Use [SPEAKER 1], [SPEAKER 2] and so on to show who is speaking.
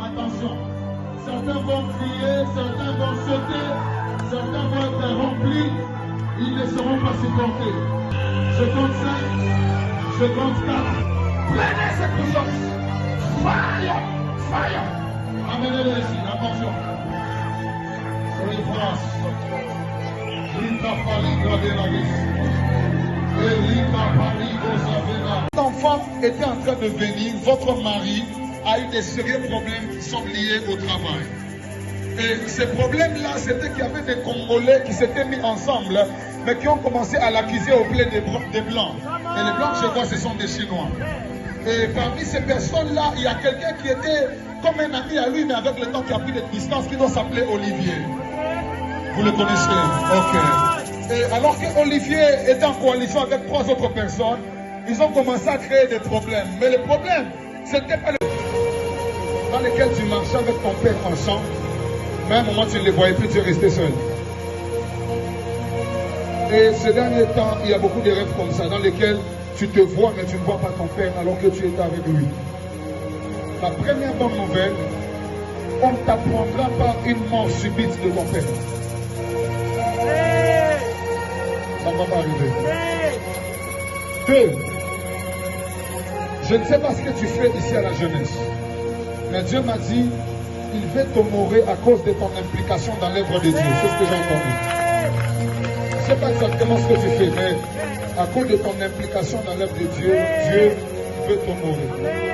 [SPEAKER 1] attention. Certains vont crier, certains vont sauter, certains vont être remplis. Ils ne seront pas supportés. Je compte 5, je compte 4. Prenez cette puissance. Fire, fire. Amenez-les ici, attention. Oui, France. L'enfant était en train de venir, votre mari a eu des sérieux problèmes qui sont liés au travail. Et ces problèmes-là, c'était qu'il y avait des Congolais qui s'étaient mis ensemble, mais qui ont commencé à l'accuser auprès des Blancs. Et les Blancs, je vois, ce sont des Chinois. Et parmi ces personnes-là, il y a quelqu'un qui était comme un ami à lui, mais avec le temps qui a pris des distances, qui doit s'appeler Olivier. Vous le connaissez? Ok. Et alors que Olivier était en coalition avec 3 autres personnes, ils ont commencé à créer des problèmes. Mais le problème, c'était pas le dans lequel tu marchais avec ton père ensemble, mais à un moment tu ne les voyais plus, tu es resté seul. Et ces derniers temps, il y a beaucoup de rêves comme ça, dans lesquels tu te vois, mais tu ne vois pas ton père alors que tu étais avec lui. La première bonne nouvelle, on ne t'apprendra pas une mort subite de ton père. Ça ne va pas arriver. 2. Je ne sais pas ce que tu fais ici à la jeunesse. Mais Dieu m'a dit, il veut t'honorer à cause de ton implication dans l'œuvre de Dieu. C'est ce que j'ai entendu. Je ne sais pas exactement ce que tu fais, mais à cause de ton implication dans l'œuvre de Dieu, Dieu veut t'honorer.